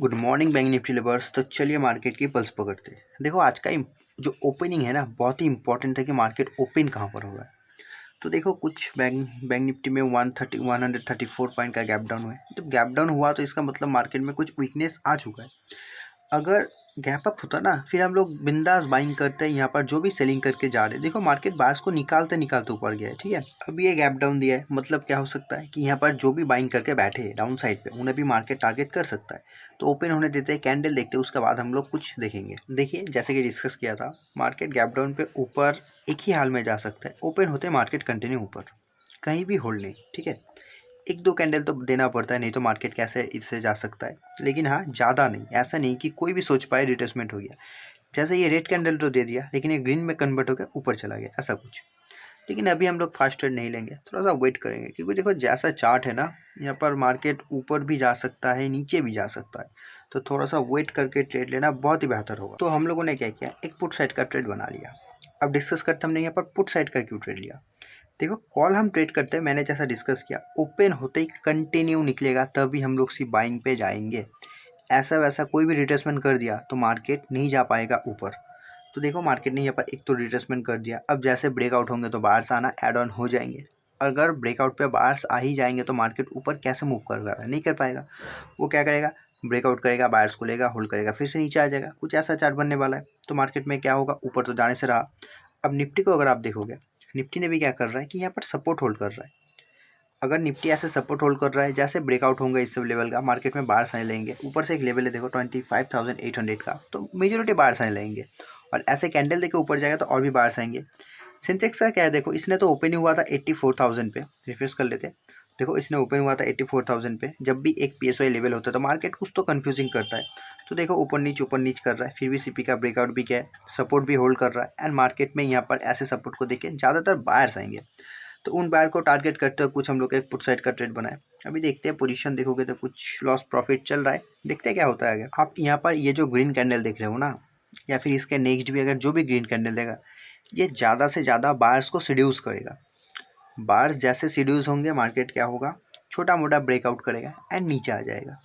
Good morning bank Nifty lovers. तो चलिए market की पल्स पकड़ते हैं। देखो आज का जो ओपनिंग है ना, बहुत ही इंपॉर्टेंट है कि मार्केट ओपन कहाँ पर होगा। तो देखो कुछ बैंक निफ्टी में 134 पॉइंट का गैप डाउन हुआ है। जब गैप डाउन हुआ तो इसका मतलब मार्केट में कुछ वीकनेस आ चुका है। अगर गैप अप होता ना, फिर हम लोग बिंदास बाइंग करते हैं। यहाँ पर जो भी सेलिंग करके जा रहे हैं, देखो मार्केट बार्स को निकालते निकालते ऊपर गया है। ठीक है, अब ये गैप डाउन दिया है, मतलब क्या हो सकता है कि यहाँ पर जो भी बाइंग करके बैठे हैं डाउन साइड पे, उन्हें भी मार्केट टारगेट कर सकता है। तो ओपन होने देते हैं, कैंडल देखते हैं, उसके बाद हम लोग कुछ देखेंगे। देखिए जैसे कि डिस्कस किया था, मार्केट गैप डाउन पे ऊपर एक ही हाल में जा सकता है, ओपन होते मार्केट कंटिन्यू ऊपर, कहीं भी होल्ड नहीं। ठीक है, एक दो कैंडल तो देना पड़ता है, नहीं तो मार्केट कैसे इससे जा सकता है। लेकिन हाँ, ज़्यादा नहीं, ऐसा नहीं कि कोई भी सोच पाए रिट्रेसमेंट हो गया। जैसे ये रेड कैंडल तो दे दिया, लेकिन ये ग्रीन में कन्वर्ट होकर ऊपर चला गया, ऐसा कुछ। लेकिन अभी हम लोग फास्ट ट्रेड नहीं लेंगे, थोड़ा सा वेट करेंगे, क्योंकि देखो जैसा चार्ट है ना, यहाँ पर मार्केट ऊपर भी जा सकता है, नीचे भी जा सकता है। तो थोड़ा सा वेट करके ट्रेड लेना बहुत ही बेहतर होगा। तो हम लोगों ने क्या किया, एक पुट साइड का ट्रेड बना लिया। अब डिस्कस करते हमने यहाँ पर पुट साइड का क्यों ट्रेड लिया। देखो कॉल हम ट्रेड करते हैं, मैंने जैसा डिस्कस किया, ओपन होते ही कंटिन्यू निकलेगा तभी हम लोग सी बाइंग पे जाएंगे। ऐसा वैसा कोई भी रिट्रेसमेंट कर दिया तो मार्केट नहीं जा पाएगा ऊपर। तो देखो मार्केट ने यहाँ पर एक तो रिट्रेसमेंट कर दिया, अब जैसे ब्रेकआउट होंगे तो बाहर से आना एड ऑन हो जाएंगे। अगर ब्रेकआउट पे बाहर आ ही जाएंगे तो मार्केट ऊपर कैसे मूव कर रहा है, नहीं कर पाएगा। वो क्या करेगा, ब्रेकआउट करेगा, बायर्स को लेगा, होल्ड करेगा, फिर से नीचे आ जाएगा। कुछ ऐसा चार्ट बनने वाला है। तो मार्केट में क्या होगा, ऊपर तो जाने से रहा। अब निफ्टी को अगर आप देखोगे, निफ्टी ने भी क्या कर रहा है कि यहाँ पर सपोर्ट होल्ड कर रहा है। अगर निफ्टी ऐसे सपोर्ट होल्ड कर रहा है, जैसे ब्रेकआउट होंगे इस सब लेवल का, मार्केट में बाहर आने लेंगे। ऊपर से एक लेवल है देखो 25,800 का, तो मेजोरिटी बाहर आने लेंगे। और ऐसे कैंडल देके ऊपर जाएगा तो और भी बाहर आएंगे। सेंसेक्स का क्या है, देखो इसने तो ओपन हुआ था 84,000 पे, रिफ्रेश कर लेते। देखो इसने ओपन हुआ था 84,000 पे। जब भी एक पीएसवाई लेवल होता है तो मार्केट कुछ तो कंफ्यूजिंग करता है। तो देखो ऊपर नीच कर रहा है, फिर भी सीपी का ब्रेकआउट भी क्या है, सपोर्ट भी होल्ड कर रहा है। एंड मार्केट में यहाँ पर ऐसे सपोर्ट को देख के ज़्यादातर बायर्स आएंगे। तो उन बायर को टारगेट करते हुए कुछ हम लोग एक पुट साइड का ट्रेड बनाए। अभी देखते हैं, पोजीशन देखोगे तो कुछ लॉस प्रॉफिट चल रहा है, देखते हैं क्या होता है आगे। आप यहाँ पर ये जो ग्रीन कैंडल देख रहे हो ना, या फिर इसके नेक्स्ट भी अगर जो भी ग्रीन कैंडल देगा, ये ज़्यादा से ज़्यादा बायर्स को सीड्यूस करेगा। बायर्स जैसे सीड्यूस होंगे, मार्केट क्या होगा, छोटा मोटा ब्रेकआउट करेगा एंड नीचे आ जाएगा।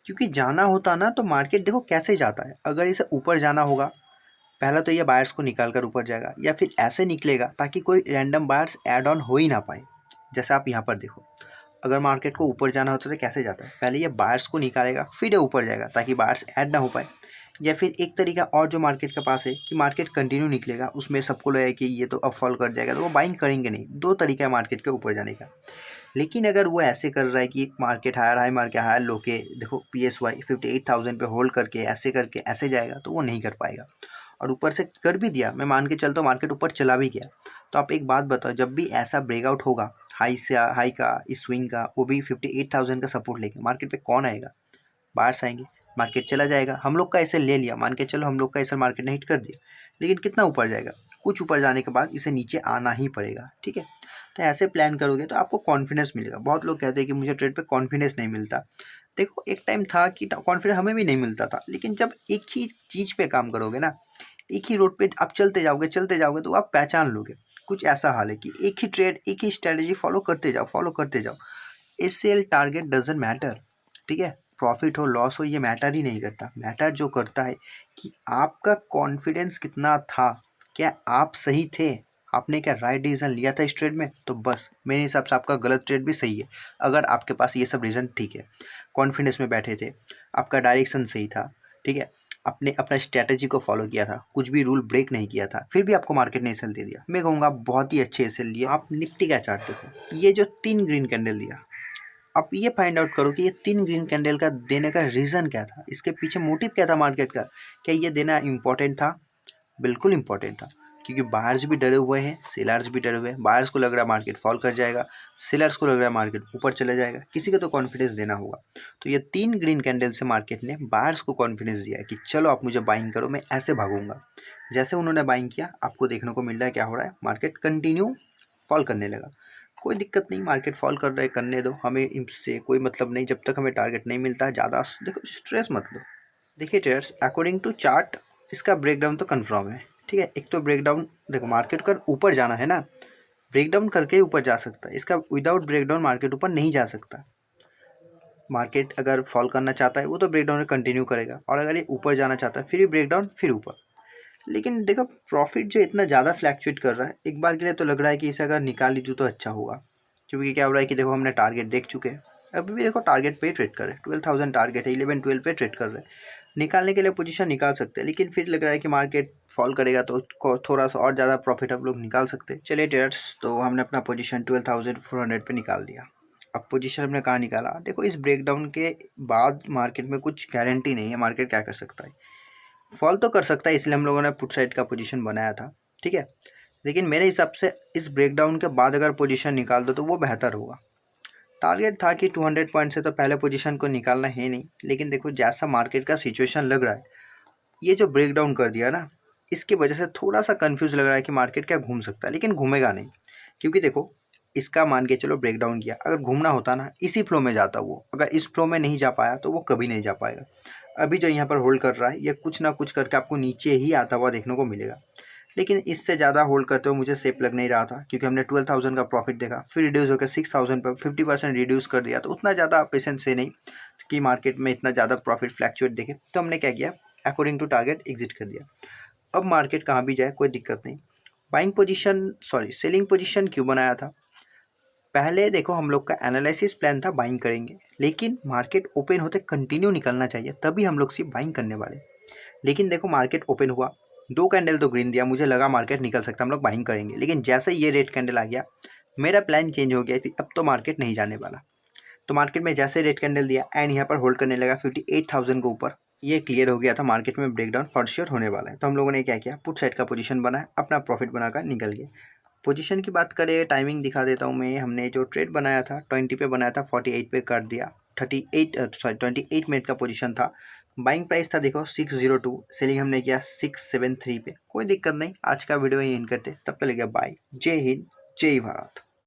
क्योंकि जाना होता ना तो मार्केट देखो कैसे जाता है, अगर इसे ऊपर जाना होगा, पहला तो ये बायर्स को निकाल कर ऊपर जाएगा, या फिर ऐसे निकलेगा ताकि कोई रैंडम बायर्स ऐड ऑन हो ही ना पाए। जैसे आप यहाँ पर देखो, अगर मार्केट को ऊपर जाना होता तो कैसे जाता है, पहले ये बायर्स को निकालेगा फिर ये ऊपर जाएगा ताकि बायर्स ऐड ना हो पाए। या फिर एक तरीका और जो मार्केट के पास है कि मार्केट कंटिन्यू निकलेगा, उसमें सबको लगेगा कि ये तो अब फॉल कर जाएगा, तो वो बाइंग करेंगे नहीं। दो तरीका है मार्केट के ऊपर जाने का। लेकिन अगर वो ऐसे कर रहा है कि मार्केट हायर हाई मार के हायर लो के, देखो PSY 58,000 पे होल्ड करके ऐसे करके ऐसे जाएगा, तो वो नहीं कर पाएगा। और ऊपर से कर भी दिया, मैं मान के चलता हूँ मार्केट ऊपर चला भी गया। तो आप एक बात बताओ, जब भी ऐसा ब्रेकआउट होगा हाई से हाई का, इस स्विंग का, वो भी 58,000 का सपोर्ट लेके, मार्केट पे कौन आएगा, बाहर से आएंगे, मार्केट चला जाएगा। हम लोग का ऐसे ले लिया, मान के चलो हम लोग का ऐसे मार्केट ने हिट कर दिया, लेकिन कितना ऊपर जाएगा, कुछ ऊपर जाने के बाद इसे नीचे आना ही पड़ेगा। ठीक है, तो ऐसे प्लान करोगे तो आपको कॉन्फिडेंस मिलेगा। बहुत लोग कहते हैं कि मुझे ट्रेड पे कॉन्फिडेंस नहीं मिलता। देखो एक टाइम था कि कॉन्फिडेंस हमें भी नहीं मिलता था, लेकिन जब एक ही चीज़ पे काम करोगे ना, एक ही रोड पे आप चलते जाओगे तो आप पहचान लोगे। कुछ ऐसा हाल है कि एक ही ट्रेड, एक ही स्ट्रेटजी फॉलो करते जाओ। SL target doesn't matter. ठीक है, प्रॉफिट हो लॉस हो ये मैटर ही नहीं करता। मैटर जो करता है कि आपका कॉन्फिडेंस कितना था, क्या आप सही थे, आपने क्या राइट डिसीजन लिया था इस ट्रेड में। तो बस मेरे हिसाब से आपका गलत ट्रेड भी सही है, अगर आपके पास ये सब रीज़न ठीक है। कॉन्फिडेंस में बैठे थे, आपका डायरेक्शन सही था, ठीक है, आपने अपना स्ट्रैटेजी को फॉलो किया था, कुछ भी रूल ब्रेक नहीं किया था, फिर भी आपको मार्केट ने एसएल दे दिया, मैं कहूँगा बहुत ही अच्छे एसएल लिए। आप निफ्टी का चार्ट देखो, ये जो 3 ग्रीन कैंडल दिया, आप ये फाइंड आउट करो कि ये 3 ग्रीन कैंडल का देने का रीज़न क्या था, इसके पीछे मोटिव क्या था मार्केट का। क्या ये देना इम्पोर्टेंट था? बिल्कुल इम्पोर्टेंट था, क्योंकि बायर्स भी डरे हुए हैं, सेलर्स भी डरे हुए हैं। बायर्स को लग रहा है मार्केट फॉल कर जाएगा, सेलर्स को लग रहा है मार्केट ऊपर चला जाएगा, किसी को तो कॉन्फिडेंस देना होगा। तो ये 3 ग्रीन कैंडल से मार्केट ने बायर्स को कॉन्फिडेंस दिया है कि चलो आप मुझे बाइंग करो, मैं ऐसे भागूंगा। जैसे उन्होंने बाइंग किया, आपको देखने को मिल रहा है क्या हो रहा है, मार्केट कंटिन्यू फॉल करने लगा। कोई दिक्कत नहीं, मार्केट फॉल कर रहा है, करने दो, हमें इससे कोई मतलब नहीं, जब तक हमें टारगेट नहीं मिलता है ज़्यादा देखो स्ट्रेस मत लो। देखिए ट्रेडर्स, अकॉर्डिंग टू चार्ट इसका ब्रेकडाउन तो कन्फर्म है। ठीक है, एक तो ब्रेकडाउन देखो, मार्केट का ऊपर जाना है ना, ब्रेकडाउन करके ही ऊपर जा सकता है, इसका विदाउट ब्रेकडाउन मार्केट ऊपर नहीं जा सकता। मार्केट अगर फॉल करना चाहता है वो तो ब्रेकडाउन में कंटिन्यू करेगा, और अगर ये ऊपर जाना चाहता है फिर भी ब्रेकडाउन फिर ऊपर। लेकिन देखो प्रॉफिट जो इतना ज़्यादा फ्लैक्चुएट कर रहा है, एक बार के लिए तो लग रहा है कि इसे अगर निकाल लीजिए तो अच्छा होगा। क्योंकि क्या हो रहा है कि देखो हमने टारगेट देख चुके हैं, अभी भी देखो टारगेट पे ट्रेड कर रहे हैं, 12,000 टारगेट है, 11-12 पे ट्रेड कर रहे हैं। निकालने के लिए पोजीशन निकाल सकते हैं, लेकिन फिर लग रहा है कि मार्केट फॉल करेगा तो थोड़ा सा और ज़्यादा प्रॉफिट आप लोग निकाल सकते हैं। चलिए ट्रेडर्स, तो हमने अपना पोजीशन 12,400 पे निकाल दिया। अब पोजीशन हमने कहाँ निकाला, देखो इस ब्रेकडाउन के बाद मार्केट में कुछ गारंटी नहीं है मार्केट क्या कर सकता है, फॉल तो कर सकता है, इसलिए हम लोगों ने पुट साइड का पोजीशन बनाया था, ठीक है। लेकिन मेरे हिसाब से इस ब्रेकडाउन के बाद अगर पोजीशन निकाल दो तो वो बेहतर होगा। टारगेट था कि 200 पॉइंट से तो पहले पोजीशन को निकालना है नहीं, लेकिन देखो जैसा मार्केट का सिचुएशन लग रहा है, ये जो ब्रेकडाउन कर दिया ना, इसकी वजह से थोड़ा सा कंफ्यूज लग रहा है कि मार्केट क्या घूम सकता है, लेकिन घूमेगा नहीं। क्योंकि देखो इसका मान के चलो ब्रेकडाउन किया, अगर घूमना होता ना इसी फ्लो में जाता वो, अगर इस फ्लो में नहीं जा पाया तो वो कभी नहीं जा पाएगा। अभी जो यहाँ पर होल्ड कर रहा है ये कुछ ना कुछ करके आपको नीचे ही आता हुआ देखने को मिलेगा, लेकिन इससे ज़्यादा होल्ड करते हुए मुझे सेफ लग नहीं रहा था, क्योंकि हमने 12,000 का प्रॉफिट देखा, फिर रिड्यूस होकर 6,000 पर 50% रिड्यूस कर दिया, तो उतना ज़्यादा पेशेंस से नहीं कि मार्केट में इतना ज़्यादा प्रॉफिट फ्लैक्चुएट देखे, तो हमने क्या किया, अकॉर्डिंग टू टारगेट एग्जिट कर दिया। अब मार्केट कहाँ भी जाए कोई दिक्कत नहीं। सेलिंग पोजीशन क्यों बनाया था, पहले देखो हम लोग का एनालिसिस प्लान था बाइंग करेंगे, लेकिन मार्केट ओपन होते कंटिन्यू निकलना चाहिए, तभी हम लोग सिर्फ बाइंग करने वाले। लेकिन देखो मार्केट ओपन हुआ, 2 कैंडल तो ग्रीन दिया, मुझे लगा मार्केट निकल सकता है, हम लोग बाइंग करेंगे, लेकिन जैसे ही ये रेड कैंडल आ गया मेरा प्लान चेंज हो गया थी, अब तो मार्केट नहीं जाने वाला। तो मार्केट में जैसे रेड कैंडल दिया एंड यहाँ पर होल्ड करने लगा 58,000 के ऊपर, ये क्लियर हो गया था मार्केट में ब्रेकडाउन फॉर श्योर होने वाला है। तो हम लोगों ने क्या किया, पुट साइड का पोजीशन बनाया, अपना प्रॉफिट बनाकर निकल गए। पोजीशन की बात करें, टाइमिंग दिखा देता हूँ मैं, हमने जो ट्रेड बनाया था 20 पे बनाया था, 48 पे काट दिया, 28 मिनट का पोजीशन था। बाइंग प्राइस था देखो 602, सेलिंग हमने किया 673 पे, कोई दिक्कत नहीं। आज का वीडियो यही एंड करते, तब तक लगे बाय, जय हिंद जय भारत।